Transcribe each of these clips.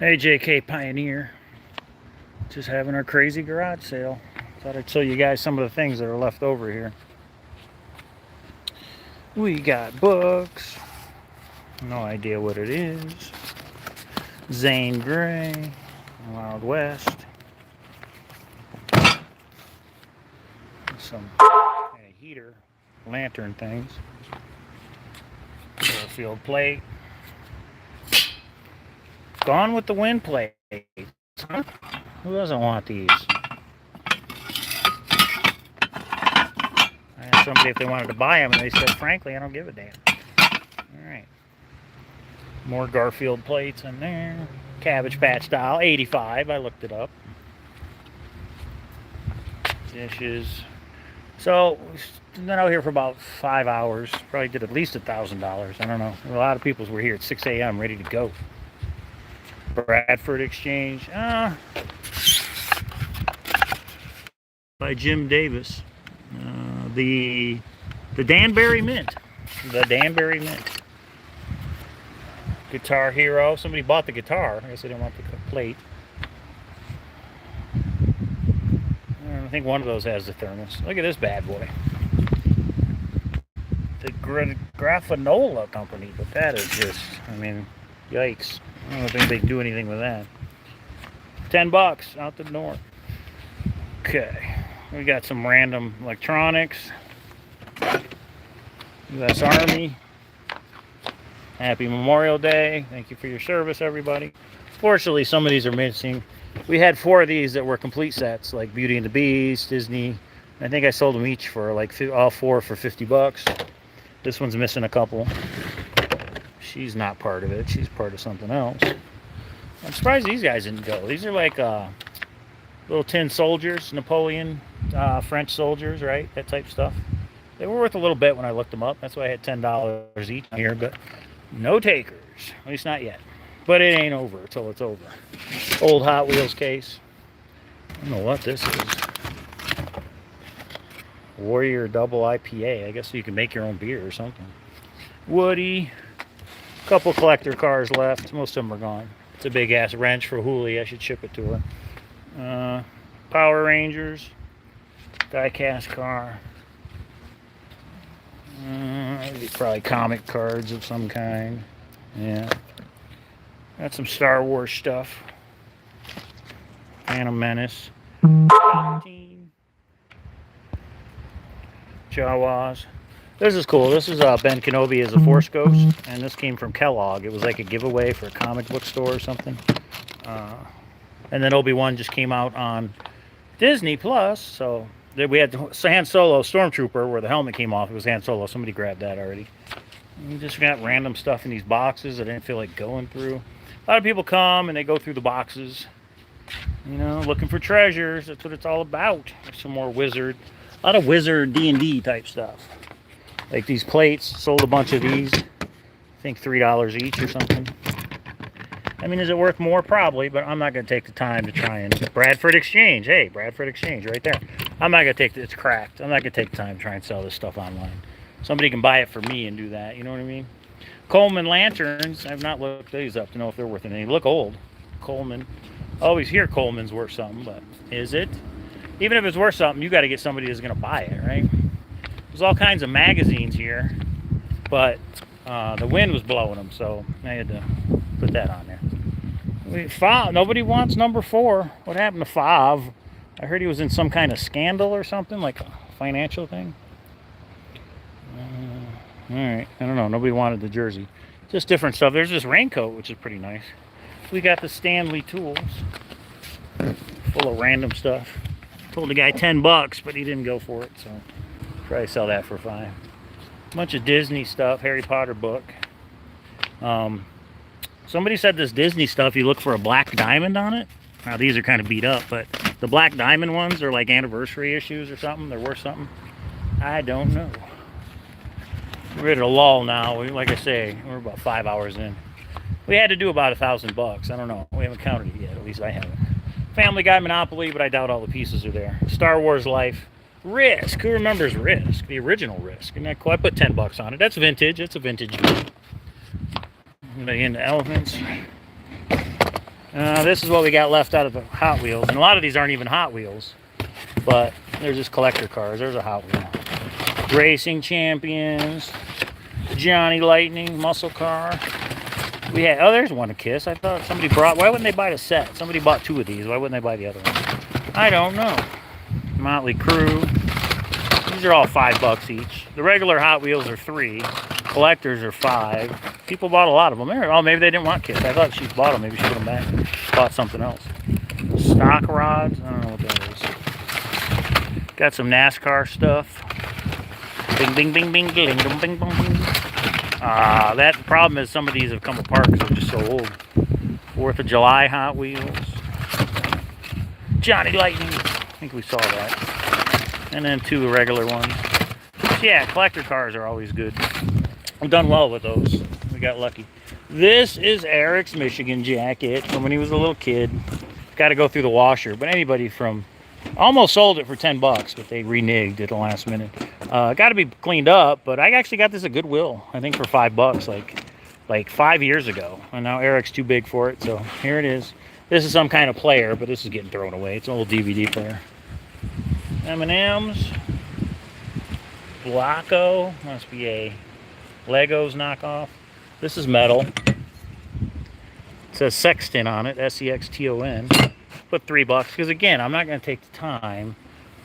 Hey, JK Pioneer. Just having our crazy garage sale. Thought I'd show you guys some of the things that are left over here. We got books. No idea what it is. Zane Grey. Wild West. Some heater lantern things. Field plate. Gone with the Wind plate. Huh? Who doesn't want these? I asked somebody if they wanted to buy them, and they said, frankly, I don't give a damn. Alright. More Garfield plates in there. Cabbage Patch Doll, 85. I looked it up. Dishes. So, we've been out here for about 5 hours. Probably did at least $1,000. I don't know. A lot of people were here at 6 a.m. ready to go. Bradford Exchange. By Jim Davis. The Danbury Mint. The Danbury Mint. Guitar Hero. Somebody bought the guitar. I guess they didn't want the plate. I think one of those has the thermos. Look at this bad boy. The Grafanola Company. But that is just, I mean, yikes. I don't think they can do anything with that. $10 out the door. Okay. We got some random electronics. U.S. Army. Happy Memorial Day. Thank you for your service, everybody. Fortunately, some of these are missing. We had 4 of these that were complete sets, like Beauty and the Beast, Disney. I think I sold them each for like all 4 for $50. This one's missing a couple. She's not part of it. She's part of something else. I'm surprised these guys didn't go. These are like little tin soldiers, Napoleon, French soldiers, right? That type of stuff. They were worth a little bit when I looked them up. That's why I had $10 each here, but no takers. At least not yet. But it ain't over until it's over. Old Hot Wheels case. I don't know what this is. Warrior Double IPA. I guess you can make your own beer or something. Woody. Couple collector cars left. Most of them are gone. It's a big ass wrench for Hooli. I should ship it to her. Power Rangers. Die-cast car. Probably comic cards of some kind. Yeah. Got some Star Wars stuff. Phantom Menace. Jawas. This is cool. This is Ben Kenobi as a Force Ghost, and this came from Kellogg. It was like a giveaway for a comic book store or something. And then Obi-Wan just came out on Disney Plus, so we had Han Solo Stormtrooper where the helmet came off. It was Han Solo. Somebody grabbed that already. We just got random stuff in these boxes that I didn't feel like going through. A lot of people come and they go through the boxes, you know, looking for treasures. That's what it's all about. There's some more Wizard, a lot of Wizard D&D type stuff. Like these plates, sold a bunch of these. I think $3 each or something. I mean, is it worth more? Probably, but I'm not going to take the time to try and... Bradford Exchange. Hey, Bradford Exchange right there. I'm not going to take... It's cracked. I'm not going to take the time to try and sell this stuff online. Somebody can buy it for me and do that. You know what I mean? Coleman lanterns. I've not looked these up to know if they're worth anything. They look old. Coleman. I always hear Coleman's worth something, but is it? Even if it's worth something, you got to get somebody that's going to buy it, right? There's all kinds of magazines here, but the wind was blowing them, so I had to put that on there. Nobody wants number 4. What happened to Fav? I heard he was in some kind of scandal or something, like a financial thing. Alright, I don't know. Nobody wanted the jersey. Just different stuff. There's this raincoat, which is pretty nice. We got the Stanley tools. Full of random stuff. Told the guy $10, but he didn't go for it, so probably sell that for $5. Bunch of Disney stuff. Harry Potter book. Somebody said this Disney stuff, you look for a black diamond on it. Now, these are kind of beat up, but the black diamond ones are like anniversary issues or something. They're worth something. I don't know. We're ready to lull now. Like I say, we're about 5 hours in. We had to do about $1,000. I don't know. We haven't counted it yet. At least I haven't. Family Guy Monopoly, but I doubt all the pieces are there. Star Wars Life. Risk. Who remembers Risk? The original Risk. And I put $10 on it. That's vintage. It's a vintage game. Anybody into elephants? This is what we got left out of the Hot Wheels. And a lot of these aren't even Hot Wheels. But they're just collector cars. There's a Hot Wheel. Racing Champions. Johnny Lightning muscle car. We had, oh, there's one to Kiss. I thought somebody brought, why wouldn't they buy the set? Somebody bought 2 of these. Why wouldn't they buy the other one? I don't know. Motley Crue. These are all $5 each. The regular Hot Wheels are 3. Collectors are 5. People bought a lot of them. Oh, maybe they didn't want Kiss. I thought she bought them. Maybe she put them back. Bought something else. Stock rods. I don't know what that is. Got some NASCAR stuff. Bing, bing, bing, bing, bing, bing, bing, bing. That problem is some of these have come apart because they're just so old. 4th of July Hot Wheels. Johnny Lightning. I think we saw that. And then 2 regular ones. But yeah, collector cars are always good. I've done well with those. We got lucky. This is Eric's Michigan jacket from when he was a little kid. Got to go through the washer. But anybody from... Almost sold it for 10 bucks, but they reneged at the last minute. Got to be cleaned up, but I actually got this at Goodwill, I think for 5 bucks, like 5 years ago. And now Eric's too big for it, so here it is. This is some kind of player, but this is getting thrown away. It's an old DVD player. M&M's. Blocko. Must be a Legos knockoff. This is metal. It says Sexton on it, S-E-X-T-O-N. Put $3 because again, I'm not going to take the time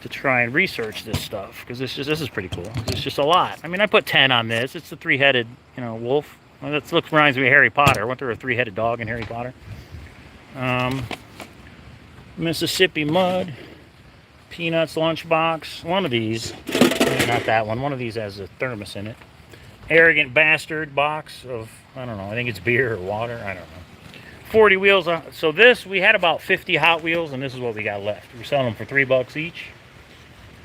to try and research this stuff because this is pretty cool. It's just a lot. I mean, I put 10 on this. It's the 3-headed, wolf. Well, that reminds me of Harry Potter. Wasn't there a 3-headed dog in Harry Potter? Mississippi Mud, Peanuts lunchbox. One of these, not that one. One of these has a thermos in it. Arrogant Bastard box of, I don't know. I think it's beer or water. I don't know. 40 wheels. So this, we had about 50 Hot Wheels, and this is what we got left. We're selling them for $3 each.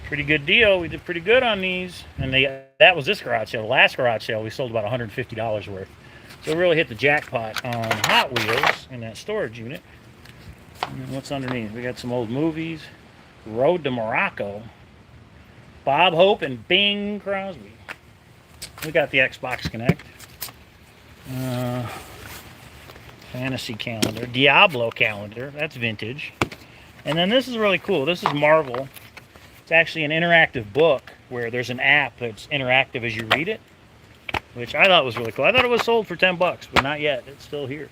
Pretty good deal. We did pretty good on these. And that was this garage sale. The last garage sale, we sold about $150 worth. So we really hit the jackpot on Hot Wheels in that storage unit. And what's underneath? We got some old movies. Road to Morocco. Bob Hope and Bing Crosby. We got the Xbox Connect. Fantasy calendar, Diablo calendar, that's vintage. And then this is really cool. This is Marvel. It's actually an interactive book where there's an app that's interactive as you read it, which I thought was really cool. I thought it was sold for 10 bucks, but not yet. It's still here.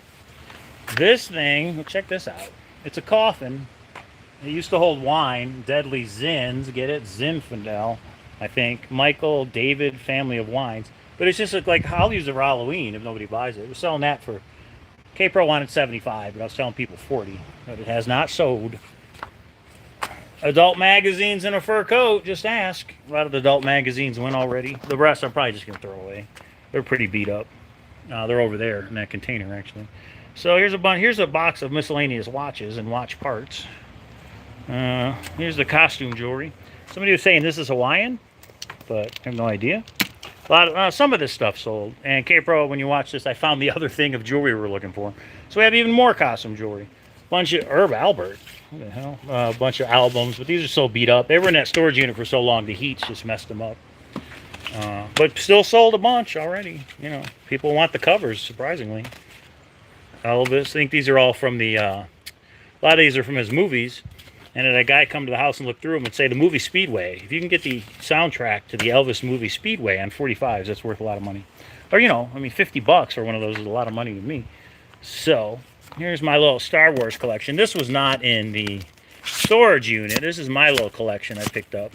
This thing, well, check this out. It's a coffin. It used to hold wine, Deadly Zins, get it? Zinfandel, I think. Michael David family of wines. But it's just like, I'll use it for Halloween if nobody buys it. We're selling that for Kpros wanted 75, but I was telling people 40. But it has not sold. Adult magazines in a fur coat, just ask. A lot of the adult magazines went already. The rest I'm probably just going to throw away. They're pretty beat up. They're over there in that container, actually. So here's a box of miscellaneous watches and watch parts. Here's the costume jewelry. Somebody was saying this is Hawaiian, but I have no idea. Some of this stuff sold. And Kpros, when you watch this, I found the other thing of jewelry we were looking for. So we have even more costume jewelry. Bunch of Herb Albert. What the hell? A bunch of albums, but these are so beat up. They were in that storage unit for so long, the heat's just messed them up. But still sold a bunch already. People want the covers, surprisingly. Elvis. I think these are all from the... a lot of these are from his movies. And then a guy come to the house and look through them and say, the movie Speedway. If you can get the soundtrack to the Elvis movie Speedway on 45s, that's worth a lot of money. Or, $50 for one of those is a lot of money to me. So, here's my little Star Wars collection. This was not in the storage unit. This is my little collection I picked up.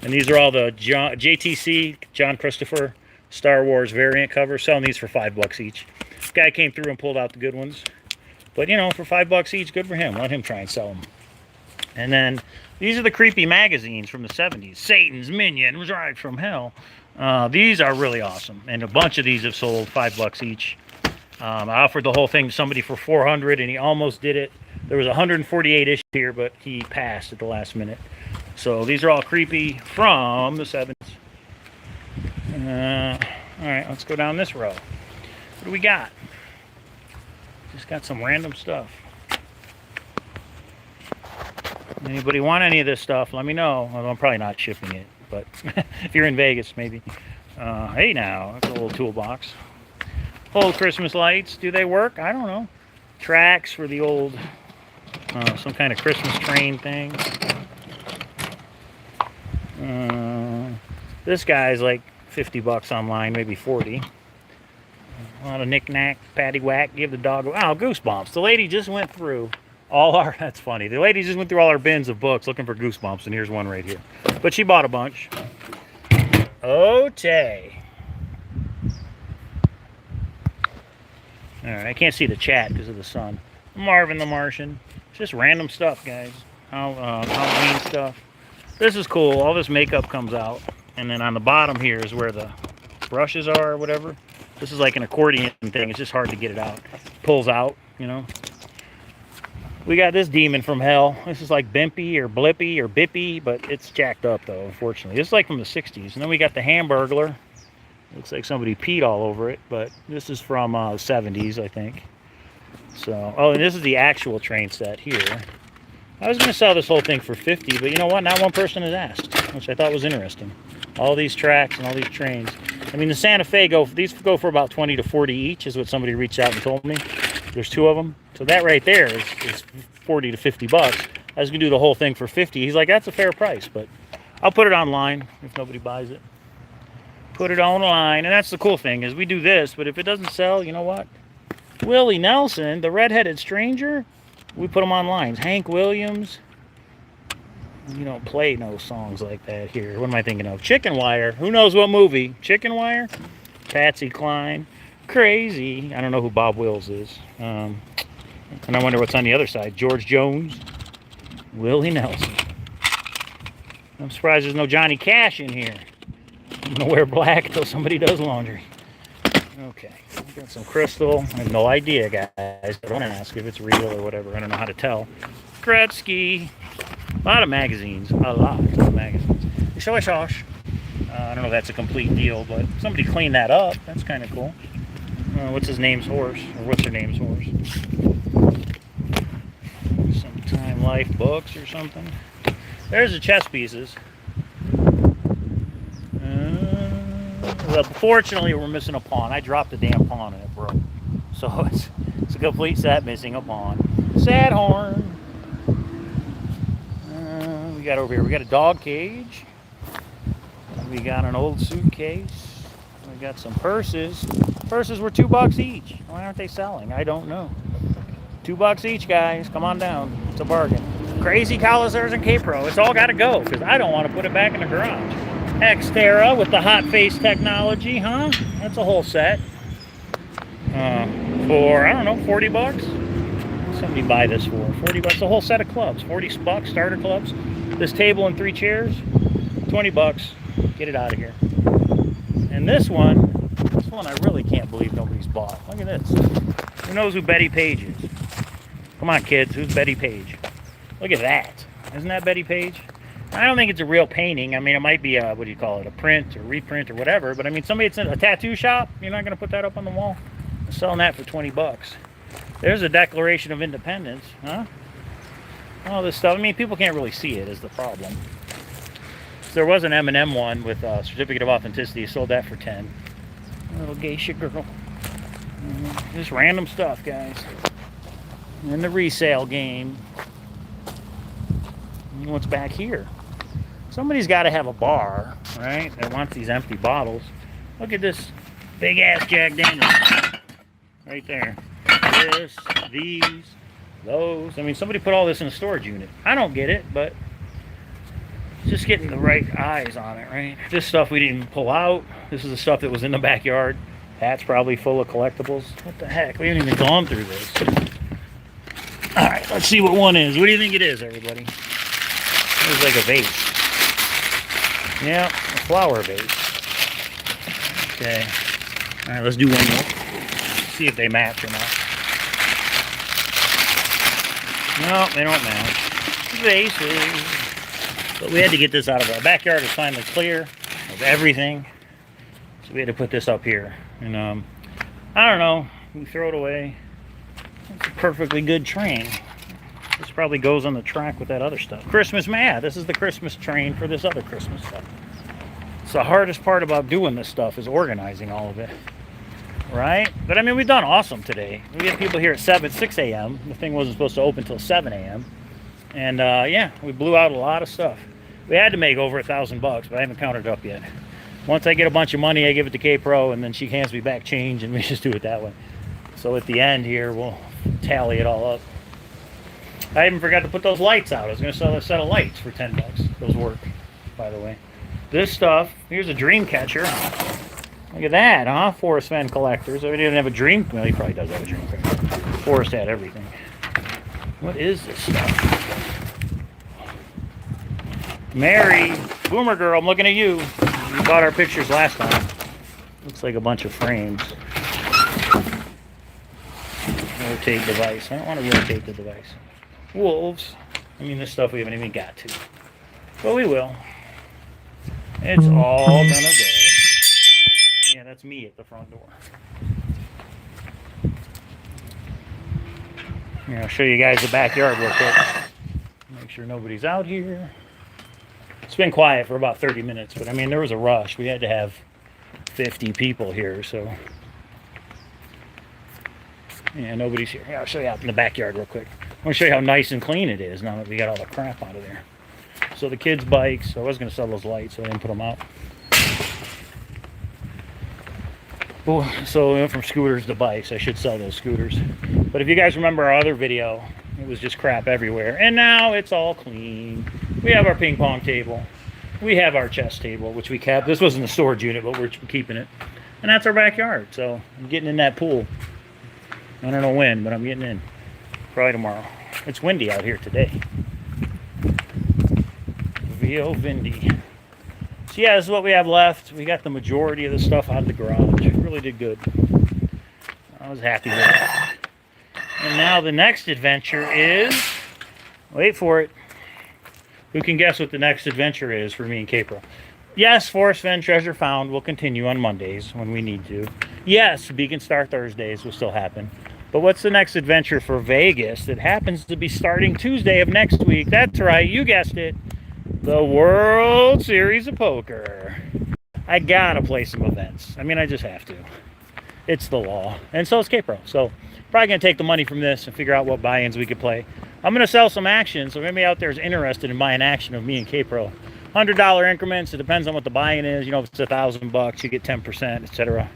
And these are all the JTC, John Christopher, Star Wars variant covers. Selling these for $5 each. This guy came through and pulled out the good ones. But, for $5 each, good for him. Let him try and sell them. And then these are the creepy magazines from the 70s. Satan's Minion, Right from Hell. These are really awesome. And a bunch of these have sold $5 each. I offered the whole thing to somebody for $400 and he almost did it. There was 148 issues here, but he passed at the last minute. So these are all creepy from the 70s. All right, let's go down this row. What do we got? Just got some random stuff. Anybody want any of this stuff, let me know. Although I'm probably not shipping it, but if you're in Vegas, maybe. Hey now, that's a little toolbox. Old Christmas lights, do they work? I don't know. tracks for the old, some kind of Christmas train thing. This guy's like 50 bucks online, maybe 40. A lot of knick-knack, paddywhack, give the dog, wow, goosebumps. The lady just went through all our, that's funny. The lady just went through all our bins of books looking for goosebumps, and here's one right here. But she bought a bunch. Okay. All right, I can't see the chat because of the sun. Marvin the Martian. It's just random stuff, guys. Halloween stuff. This is cool. All this makeup comes out. And then on the bottom here is where the brushes are or whatever. This is like an accordion thing. It's just hard to get it out. Pulls out, you know. We got this demon from hell. This is like Bimpy or Blippy or Bippy, but it's jacked up though, unfortunately. This is like from the 60s. And then we got the Hamburglar. Looks like somebody peed all over it, but this is from the 70s, I think. So, oh, and this is the actual train set here. I was going to sell this whole thing for 50, but you know what? Not one person has asked, which I thought was interesting. All these tracks and all these trains. I mean, the Santa Fe these go for about 20 to 40 each, is what somebody reached out and told me. There's 2 of them. So that right there is 40 to 50 bucks. I was going to do the whole thing for 50. He's like, that's a fair price, but I'll put it online if nobody buys it. Put it online, and that's the cool thing, is we do this, but if it doesn't sell, you know what? Willie Nelson, the redheaded stranger, we put them online. Hank Williams. You don't play no songs like that here. What am I thinking of? Chicken Wire. Who knows what movie? Chicken Wire? Patsy Cline. Crazy. I don't know who Bob Wills is. And I wonder what's on the other side. George Jones. Willie Nelson. I'm surprised there's no Johnny Cash in here. I'm going to wear black until somebody does laundry. Okay. Got some crystal. I have no idea, guys. Don't ask if it's real or whatever. I don't know how to tell. Gretzky. A lot of magazines. A lot of magazines. I don't know if that's a complete deal, but somebody cleaned that up. That's kind of cool. What's his name's horse? Or what's her name's horse? Some Time Life books or something. There's the chess pieces. Well, fortunately, we're missing a pawn. I dropped the damn pawn and it broke. So it's a complete set missing a pawn. Sad horn. We got over here. We got a dog cage. We got an old suitcase. We got some purses. Purses were $2 each. Why aren't they selling? I don't know. $2 each, guys. Come on down. It's a bargain. Crazy Cowlazars and Kpros. It's all got to go because I don't want to put it back in the garage. Xterra with the hot face technology, huh? That's a whole set. For, I don't know, 40 bucks? Somebody buy this for 40 bucks. A whole set of clubs. 40 bucks, starter clubs. This table and 3 chairs, 20 bucks. Get it out of here. And this one I really can't believe nobody's bought. Look at this. Who knows who Betty Page is? Come on, kids. Who's Betty Page? Look at that. Isn't that Betty Page? I don't think it's a real painting. I mean, it might be a, what do you call it, a print or reprint or whatever. But I mean, it's in a tattoo shop. You're not going to put that up on the wall. I'm selling that for 20 bucks. There's a Declaration of Independence, huh? All this stuff. I mean, people can't really see it is the problem. So there was an M&M one with a certificate of authenticity. Sold that for 10. A little geisha girl. Just random stuff, guys. In the resale game. What's back here? Somebody's got to have a bar, right? That wants these empty bottles. Look at this big ass Jack Daniels right there. This, these, those. I mean, somebody put all this in a storage unit. I don't get it, but just getting the right eyes on it, right? This stuff we didn't pull out. This is the stuff that was in the backyard. That's probably full of collectibles. What the heck? We haven't even gone through this. All right, let's see what one is. What do you think it is, everybody? It's like a vase. Yeah, a flower vase. Okay. All right, let's do one more. See if they match or not. No, they don't match. Vases. But we had to get this out of our backyard. Is finally clear of everything. So we had to put this up here. And I don't know. We throw it away. It's a perfectly good train. This probably goes on the track with that other stuff. Christmas Mad. This is the Christmas train for this other Christmas stuff. So the hardest part about doing this stuff is organizing all of it. right? But I mean, we've done awesome today. We had people here at 6 a.m. The thing wasn't supposed to open until 7 a.m. And yeah, we blew out a lot of stuff. We had to make over $1,000 bucks, but I haven't counted it up yet. Once I get a bunch of money, I give it to Kpro, and then she hands me back change, and we just do it that way. So at the end here, we'll tally it all up. I even forgot to put those lights out. I was going to sell a set of lights for 10 bucks. Those work, by the way. This stuff, here's a dream catcher. Look at that, huh? Forrest Sven collectors. If he didn't have a dream, well, he probably does have a dream catcher. Forrest had everything. What is this stuff? Mary, Boomer Girl, I'm looking at you. You bought our pictures last time. Looks like a bunch of frames. Rotate device. I don't want to rotate the device. Wolves. I mean, this stuff we haven't even got to. But we will. It's all gonna go. Yeah, that's me at the front door. Here, I'll show you guys the backyard real quick. Make sure nobody's out here. It's been quiet for about 30 minutes, but I mean, there was a rush. We had to have 50 people here, so. Yeah, nobody's here. Yeah, I'll show you out in the backyard real quick. I want to show you how nice and clean it is now that we got all the crap out of there. So the kids' bikes, I was going to sell those lights, so I didn't put them out. Oh, so we went from scooters to bikes. I should sell those scooters. But if you guys remember our other video, it was just crap everywhere. And now it's all clean. We have our ping pong table. We have our chess table, which we kept. This wasn't the storage unit, but we're keeping it. And that's our backyard. So I'm getting in that pool. I don't know when, but I'm getting in. Probably tomorrow. It's windy out here today. Real windy. So yeah, this is what we have left. We got the majority of the stuff out of the garage. Really did good. I was happy with it. And now the next adventure is, wait for it. Who can guess what the next adventure is for me and Kpro? Yes, Forrest Sven Treasure Found will continue on Mondays when we need to. Yes, Beacon Star Thursdays will still happen. But what's the next adventure for Vegas that happens to be starting Tuesday of next week? That's right, you guessed it. The World Series of Poker. I gotta play some events. I mean, I just have to. It's the law. And so is Kpro. So probably gonna take the money from this and figure out what buy-ins we could play. I'm gonna sell some action, so if anybody out there is interested in buying action of me and Kpro. $100 increments, it depends on what the buy-in is. You know, if it's $1,000, you get 10%, etc.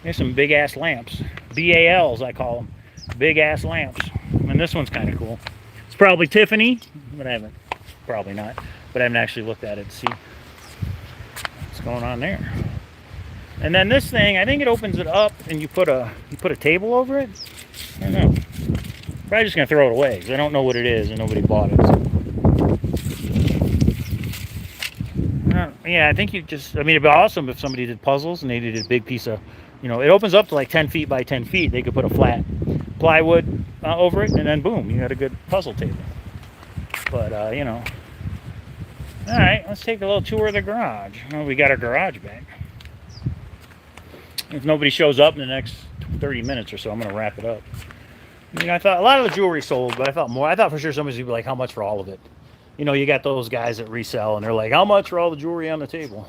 There's some big-ass lamps. BALs, I call them. Big-ass lamps. And this one's kind of cool. It's probably Tiffany, but I haven't. Probably not. But I haven't actually looked at it to see what's going on there. And then this thing, I think it opens it up and you put a table over it. I don't know. Probably just gonna throw it away because I don't know what it is and nobody bought it. So. Yeah, I think you just, I mean, it'd be awesome if somebody did puzzles and they did a big piece of, you know, it opens up to like 10 feet by 10 feet. They could put a flat plywood over it and then boom, you got a good puzzle table. But, you know, all right, let's take a little tour of the garage. Well, we got our garage back. If nobody shows up in the next 30 minutes or so, I'm going to wrap it up. I mean, I thought a lot of the jewelry sold, but I thought for sure somebody's going to be like, how much for all of it? You know, you got those guys that resell, and they're like, how much for all the jewelry on the table?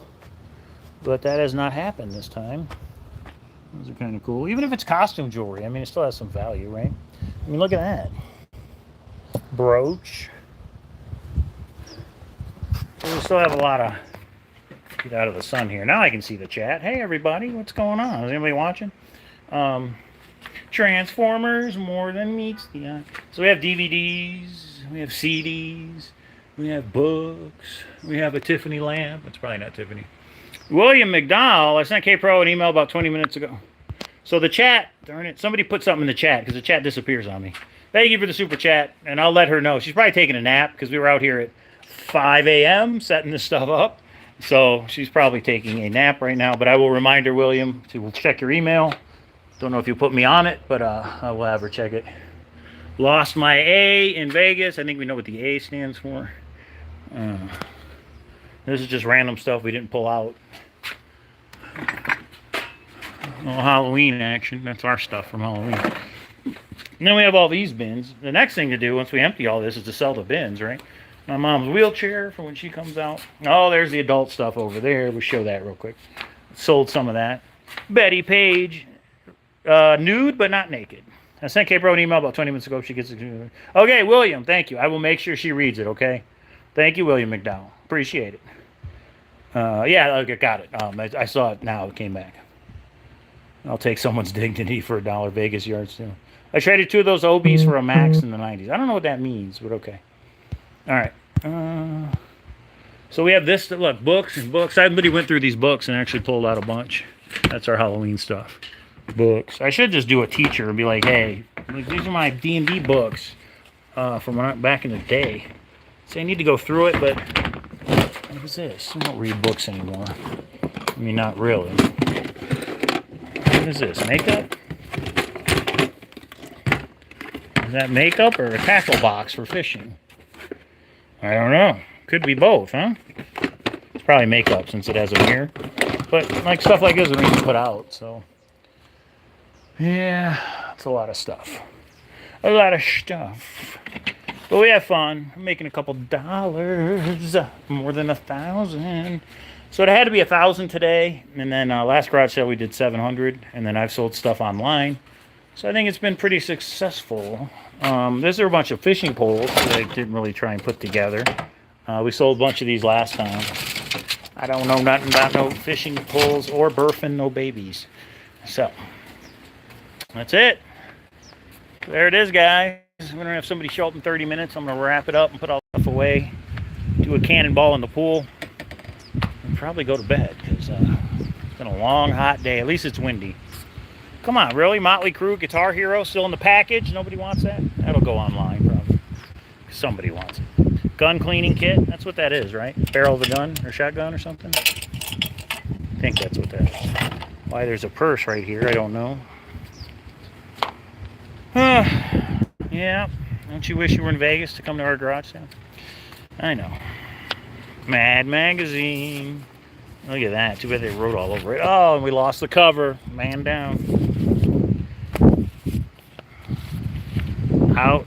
But that has not happened this time. Those are kind of cool. Even if it's costume jewelry, I mean, it still has some value, right? I mean, look at that. Brooch. We still have a lot of, get out of the sun here. Now I can see the chat. Hey, everybody, what's going on? Is anybody watching? Transformers, more than meets the eye. So we have DVDs, we have CDs, we have books, we have a Tiffany lamp. It's probably not Tiffany. William McDowell, I sent Kpro an email about 20 minutes ago. So the chat, darn it, somebody put something in the chat because the chat disappears on me. Thank you for the super chat, and I'll let her know. She's probably taking a nap because we were out here at 5 a.m. setting this stuff up. So she's probably taking a nap right now, but I will remind her, William, to check your email. Don't know if you put me on it, but I will have her check it. Lost my A in Vegas. I think we know what the A stands for. This is just random stuff we didn't pull out. Little Halloween action. That's our stuff from Halloween. And then we have all these bins. The next thing to do once we empty all this is to sell the bins, right? My mom's wheelchair for when she comes out. Oh, there's the adult stuff over there. We'll show that real quick. Sold some of that. Betty Page. Nude, but not naked. I sent Kpros an email about 20 minutes ago. She gets it. Okay, William, thank you. I will make sure she reads it, okay? Thank you, William McDowell. Appreciate it. Yeah, okay, got it. I saw it now. It came back. I'll take someone's dignity for $1 Vegas yard sale. I traded 2 of those OBs for a Max in the 90s. I don't know what that means, but okay. All right. So we have this. Look, books and books. Somebody went through these books and actually pulled out a bunch. That's our Halloween stuff. Books. I should just do a teacher and be like, hey, these are my D&D books from back in the day. So I need to go through it, but what is this? I don't read books anymore. I mean, not really. What is this? Makeup? Is that makeup or a tackle box for fishing? I don't know. Could be both, huh? It's probably makeup since it has a mirror. But like stuff like this, we need to put out, so. Yeah, it's a lot of stuff. A lot of stuff. But we have fun. I'm making a couple dollars. More than 1,000. So it had to be 1,000 today. And then last garage sale we did 700. And then I've sold stuff online. So I think it's been pretty successful. These are a bunch of fishing poles that I didn't really try and put together. We sold a bunch of these last time. I don't know nothing about no fishing poles or birthing no babies. So, that's it. There it is, guys. We're going to have somebody show up in 30 minutes. I'm going to wrap it up and put all the stuff away. Do a cannonball in the pool. And probably go to bed because it's been a long, hot day. At least it's windy. Come on, really? Motley Crue, Guitar Hero, still in the package? Nobody wants that? That'll go online, probably. Somebody wants it. Gun cleaning kit? That's what that is, right? Barrel of a gun or shotgun or something? I think that's what that is. Why there's a purse right here, I don't know. Yeah. Don't you wish you were in Vegas to come to our garage sale? I know. Mad Magazine. Look at that. Too bad they wrote all over it. Oh, and we lost the cover. Man down. Out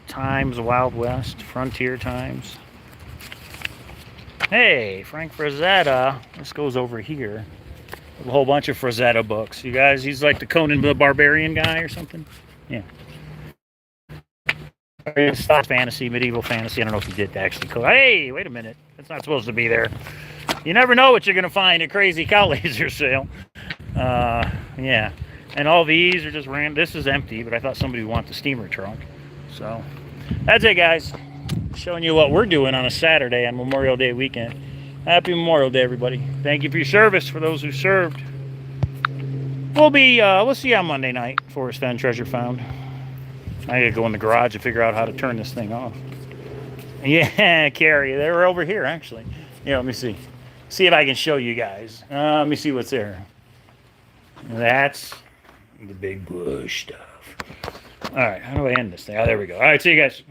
Times, Wild West, Frontier Times. Hey, Frank Frazetta. This goes over here. A whole bunch of Frazetta books. You guys, he's like the Conan the Barbarian guy or something. Yeah. Fantasy, medieval fantasy. I don't know if he did actually. Hey, wait a minute. That's not supposed to be there. You never know what you're going to find at crazy Cowlazer sale. Yeah. And all these are just random. This is empty, but I thought somebody would want the steamer trunk. So, that's it, guys. Showing you what we're doing on a Saturday on Memorial Day weekend. Happy Memorial Day, everybody. Thank you for your service, for those who served. We'll see you on Monday night. Forest Fen Treasure Found. I gotta go in the garage and figure out how to turn this thing off. Yeah, Carrie, they were over here, actually. Yeah, let me see. See if I can show you guys. Let me see what's there. That's the big bush stuff. All right, how do I end this thing? Oh, there we go. All right, see you guys.